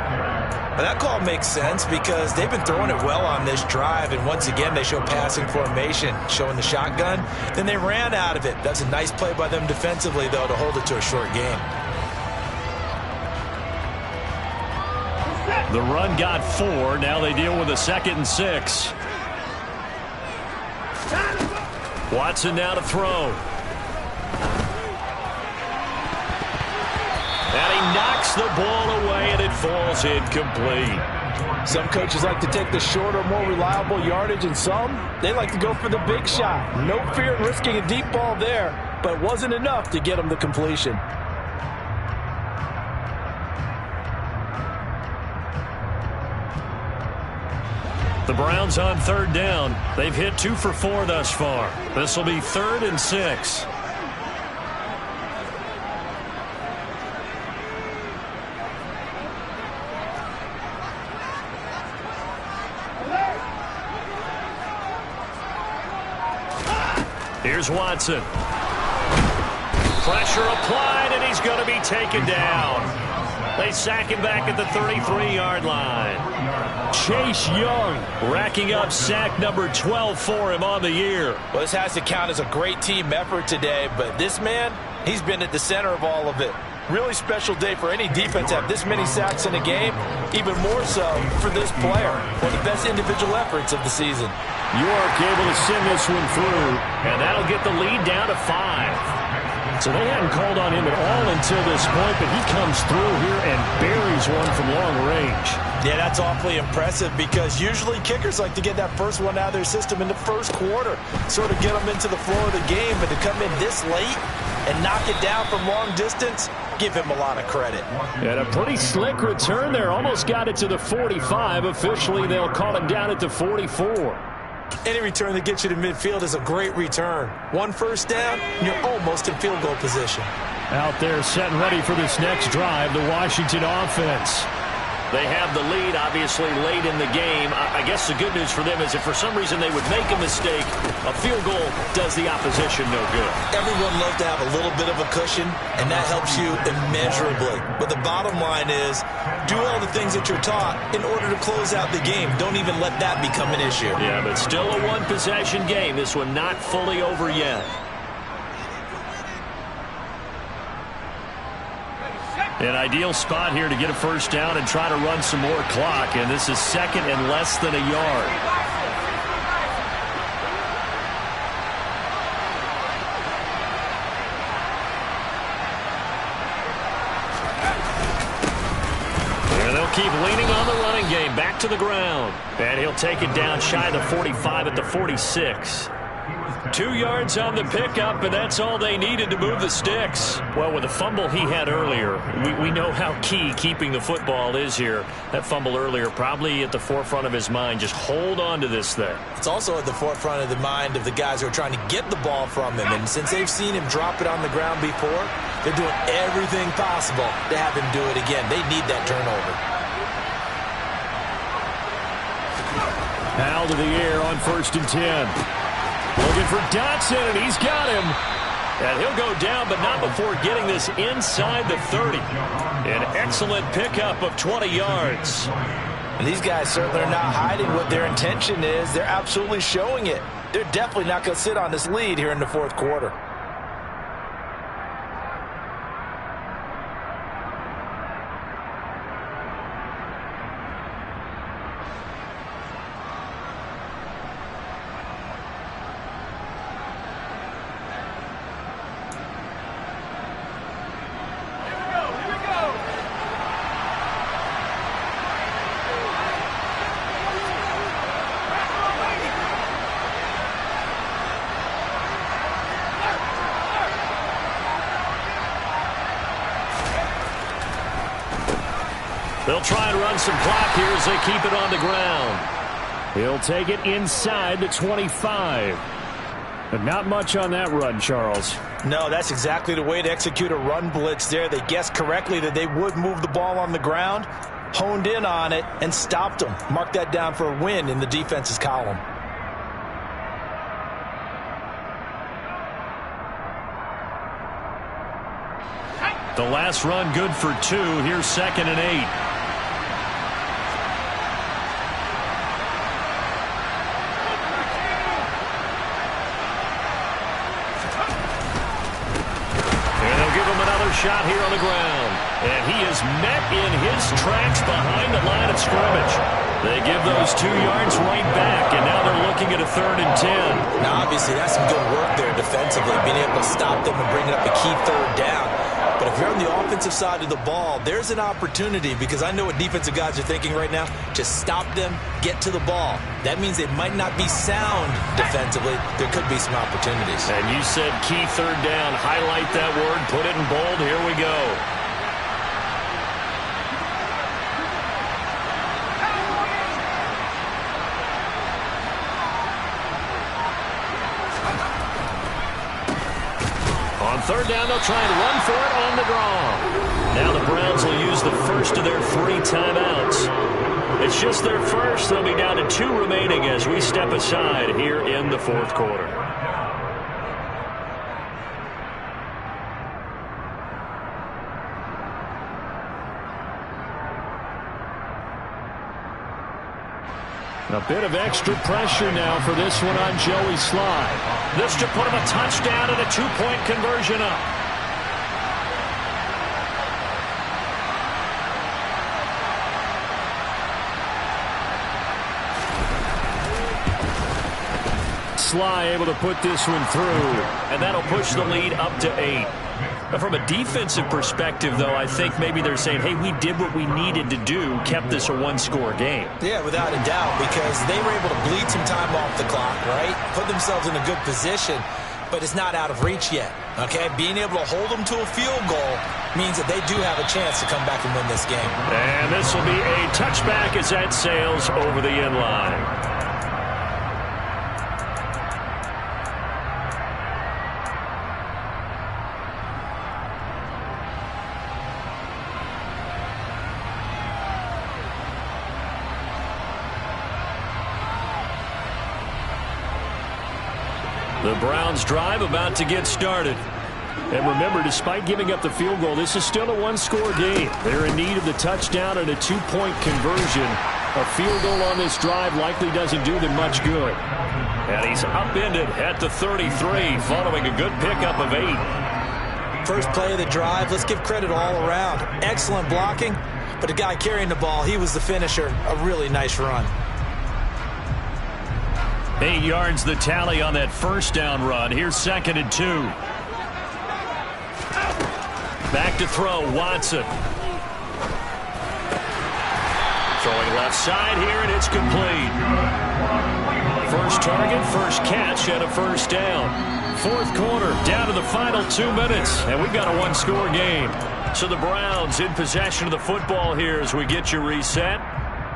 Now that call makes sense because they've been throwing it well on this drive, and once again they show passing formation, showing the shotgun. Then they ran out of it. That's a nice play by them defensively, though, to hold it to a short game. The run got 4. Now they deal with a 2nd and 6. Watson now to throw. And he knocks the ball away, and it falls incomplete. Some coaches like to take the shorter, more reliable yardage, and some, they like to go for the big shot. No fear in risking a deep ball there, but it wasn't enough to get them the completion. The Browns on 3rd down. They've hit 2 for 4 thus far. This will be 3rd and 6. Here's Watson. Pressure applied, and he's going to be taken down. They sack him back at the 33-yard line. Chase Young racking up sack number 12 for him on the year. Well, this has to count as a great team effort today, but this man, he's been at the center of all of it. Really special day for any defense to have this many sacks in a game, even more so for this player. One of the best individual efforts of the season. York able to send this one through, and that'll get the lead down to 5. So they hadn't called on him at all until this point, but he comes through here and buries one from long range. Yeah, that's awfully impressive because usually kickers like to get that first one out of their system in the first quarter, sort of get them into the flow of the game, but to come in this late and knock it down from long distance, give him a lot of credit. And a pretty slick return there. Almost got it to the 45. Officially, they'll call him down at the 44. Any return that gets you to midfield is a great return. 1 first down, and you're almost in field goal position. Out there set and ready for this next drive, the Washington offense. They have the lead, obviously, late in the game. I guess the good news for them is if for some reason they would make a mistake, a field goal does the opposition no good. Everyone loves to have a little bit of a cushion, and that helps you immeasurably. But the bottom line is, do all the things that you're taught in order to close out the game. Don't even let that become an issue. Yeah, but still a one-possession game. This one not fully over yet. An ideal spot here to get a first down and try to run some more clock. And this is 2nd and less than a yard. And they'll keep leaning on the running game. Back to the ground. And he'll take it down shy of the 45 at the 46. 2 yards on the pickup, and that's all they needed to move the sticks. Well, with the fumble he had earlier, we know how key keeping the football is here. That fumble earlier probably at the forefront of his mind. Just hold on to this thing. It's also at the forefront of the mind of the guys who are trying to get the ball from him. And since they've seen him drop it on the ground before, they're doing everything possible to have him do it again. They need that turnover. Out of the air on 1st and 10. Looking for Dotson, and he's got him. And he'll go down, but not before getting this inside the 30. An excellent pickup of 20 yards. And these guys certainly are not hiding what their intention is. They're absolutely showing it. They're definitely not going to sit on this lead here in the 4th quarter. They'll try and run some clock here as they keep it on the ground. He'll take it inside the 25. But not much on that run, Charles. No, that's exactly the way to execute a run blitz there. They guessed correctly that they would move the ball on the ground, honed in on it, and stopped them. Mark that down for a win in the defense's column. The last run good for 2. Here's 2nd and 8. Shot here on the ground. And he is met in his tracks behind the line of scrimmage. They give those 2 yards right back, and now they're looking at a 3rd and 10. Now, obviously, that's some good work there defensively, being able to stop them and bring it up a key 3rd down. But if you're on the offensive side of the ball, there's an opportunity, because I know what defensive guys are thinking right now. Just stop them, get to the ball. That means they might not be sound defensively. There could be some opportunities. And you said key 3rd down. Highlight that word. Put it in bold. Here we go. On 3rd down, they'll try and run for it on the draw. Now the Browns will use the first of their 3 timeouts. It's just their first. They'll be down to 2 remaining as we step aside here in the 4th quarter. A bit of extra pressure now for this one on Joey Slye. This to put him a touchdown and a 2-point conversion up. Slye able to put this one through, and that'll push the lead up to 8. But from a defensive perspective, though, I think maybe they're saying, hey, we did what we needed to do, kept this a 1-score game. Yeah, without a doubt, because they were able to bleed some time off the clock, right? Put themselves in a good position, but it's not out of reach yet, okay? Being able to hold them to a field goal means that they do have a chance to come back and win this game. And this will be a touchback as that sails over the end line. The Browns drive about to get started. And remember, despite giving up the field goal, this is still a 1-score game. They're in need of the touchdown and a 2-point conversion. A field goal on this drive likely doesn't do them much good. And he's upended at the 33 following a good pickup of 8. First play of the drive, let's give credit all around. Excellent blocking, but the guy carrying the ball, he was the finisher. A really nice run. 8 yards the tally on that first down run. Here's 2nd and 2. Back to throw, Watson. Throwing left side here, and it's complete. First target, first catch, and a first down. Fourth quarter, down to the final 2 minutes, and we've got a one-score game. So the Browns in possession of the football here as we get you reset.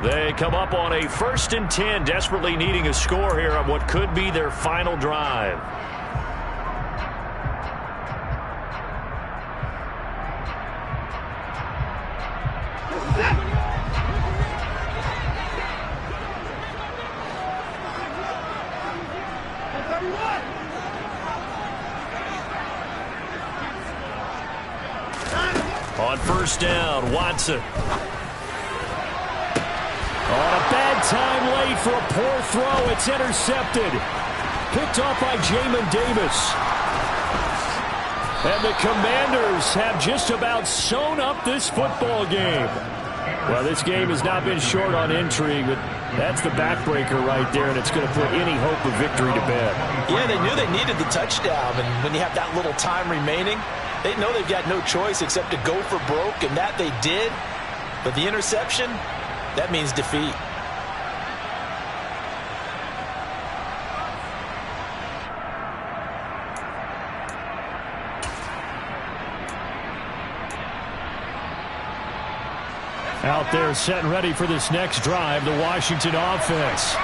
They come up on a 1st and 10, desperately needing a score here on what could be their final drive. On first down, Watson. On a bad time late for a poor throw. It's intercepted. Picked off by Jamin Davis. And the Commanders have just about sewn up this football game. Well, this game has not been short on intrigue, but that's the backbreaker right there, and it's going to put any hope of victory to bed. Yeah, they knew they needed the touchdown, and when you have that little time remaining, they know they've got no choice except to go for broke, and that they did. But the interception, that means defeat. Out there set and ready for this next drive, the Washington offense.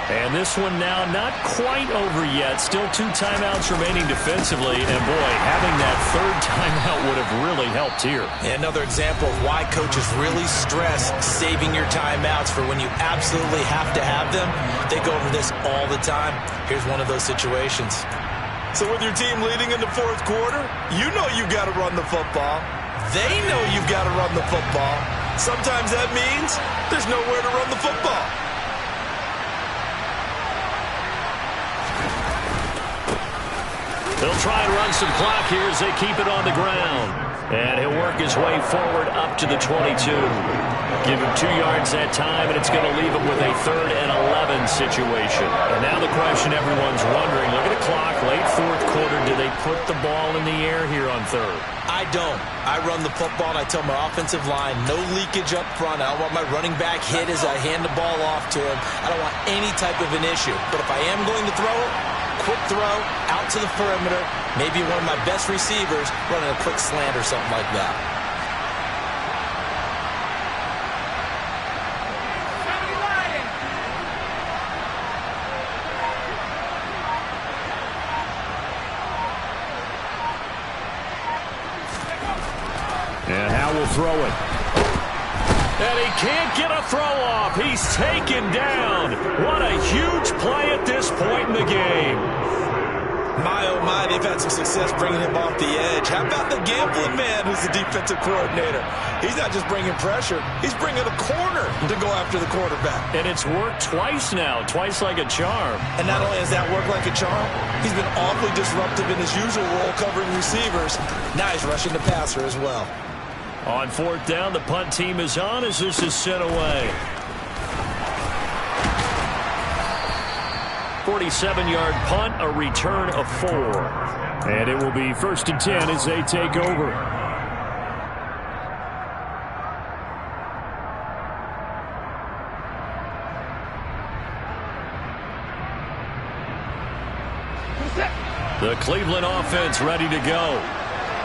And this one now not quite over yet. Still 2 timeouts remaining defensively. And, boy, having that 3rd timeout would have really helped here. Another example of why coaches really stress saving your timeouts for when you absolutely have to have them. They go over this all the time. Here's one of those situations. So with your team leading in the 4th quarter, you know you've got to run the football. They know you've got to run the football. Sometimes that means there's nowhere to run the football. They'll try and run some clock here as they keep it on the ground. And he'll work his way forward up to the 22. Give him 2 yards that time, and it's going to leave him with a 3rd and 11 situation. And now the question everyone's wondering, look at the clock, late 4th quarter, do they put the ball in the air here on 3rd? I don't. I run the football, and I tell my offensive line, no leakage up front. I don't want my running back hit as I hand the ball off to him. I don't want any type of an issue. But if I am going to throw it, quick throw, out to the perimeter, maybe one of my best receivers running a quick slant or something like that. And Howe will throw it. And he can't get a throw off. He's taken down. What a huge play at this point in the game. My, oh my, they've had some success bringing him off the edge. How about the gambling man who's the defensive coordinator? He's not just bringing pressure. He's bringing a corner to go after the quarterback. And it's worked twice now, twice like a charm. And not only has that worked like a charm, he's been awfully disruptive in his usual role covering receivers. Now he's rushing the passer as well. On 4th down, the punt team is on as this is sent away. 47-yard punt, a return of 4. And it will be 1st and 10 as they take over. The Cleveland offense ready to go.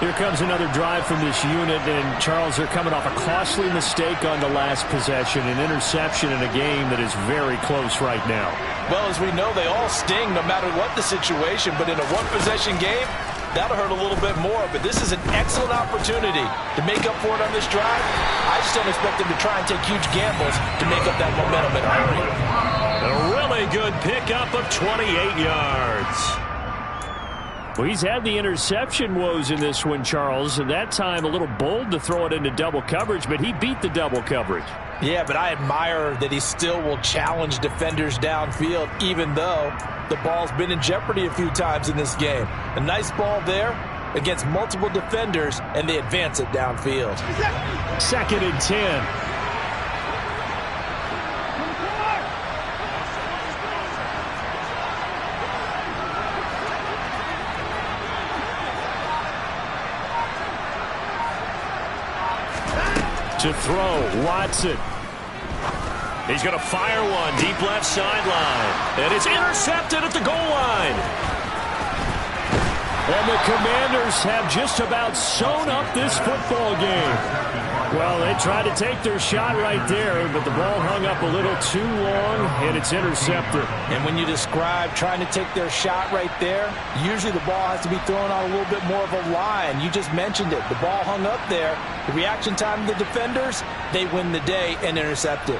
Here comes another drive from this unit, and Charles, they're coming off a costly mistake on the last possession, an interception in a game that is very close right now. Well, as we know, they all sting no matter what the situation, but in a one-possession game, that'll hurt a little bit more. But this is an excellent opportunity to make up for it on this drive. I just don't expect them to try and take huge gambles to make up that momentum in a hurry. A really good pickup of 28 yards. Well, he's had the interception woes in this one, Charles, and that time a little bold to throw it into double coverage, but he beat the double coverage. Yeah, but I admire that he still will challenge defenders downfield, even though the ball's been in jeopardy a few times in this game. A nice ball there against multiple defenders, and they advance it downfield. 2nd and 10. To throw, Watson. He's going to fire one deep left sideline. And it's intercepted at the goal line. And the Commanders have just about sewn up this football game. Well, they tried to take their shot right there, but the ball hung up a little too long, and it's intercepted. And when you describe trying to take their shot right there, usually the ball has to be thrown on a little bit more of a line. You just mentioned it. The ball hung up there. The reaction time of the defenders, they win the day and intercept it.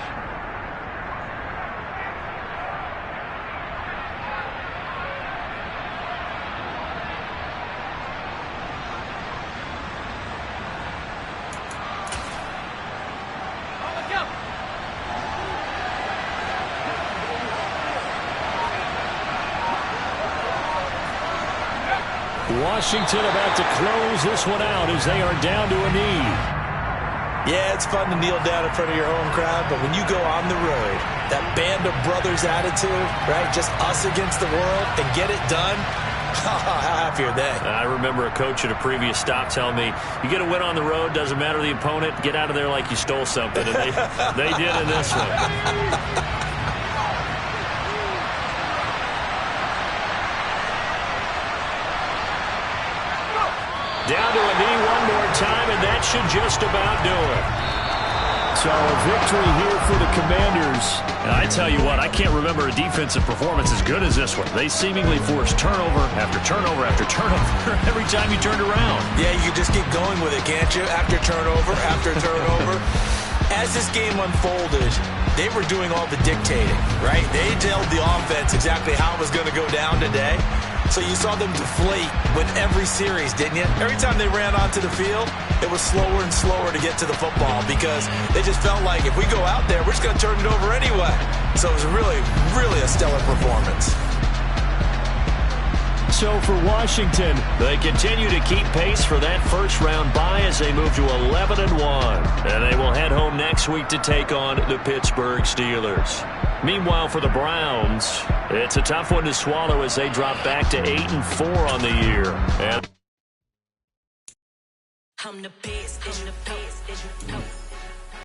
Washington about to close this one out as they are down to a knee. Yeah, it's fun to kneel down in front of your home crowd, but when you go on the road, that band of brothers attitude, right, just us against the world, and get it done, how happy are they? I remember a coach at a previous stop telling me, you get a win on the road, doesn't matter the opponent, get out of there like you stole something, and they did in this one. Down to a knee one more time, and that should just about do it. So a victory here for the Commanders. And I tell you what, I can't remember a defensive performance as good as this one. They seemingly forced turnover after turnover after turnover every time you turned around. Yeah, you just keep going with it, can't you? After turnover, after turnover. As this game unfolded, they were doing all the dictating, right? They told the offense exactly how it was going to go down today. So you saw them deflate with every series, didn't you? Every time they ran onto the field, it was slower and slower to get to the football because they just felt like if we go out there, we're just going to turn it over anyway. So it was really, really a stellar performance. So for Washington, they continue to keep pace for that first-round bye as they move to 11-1. And they will head home next week to take on the Pittsburgh Steelers. Meanwhile, for the Browns, it's a tough one to swallow as they drop back to 8-4 on the year. And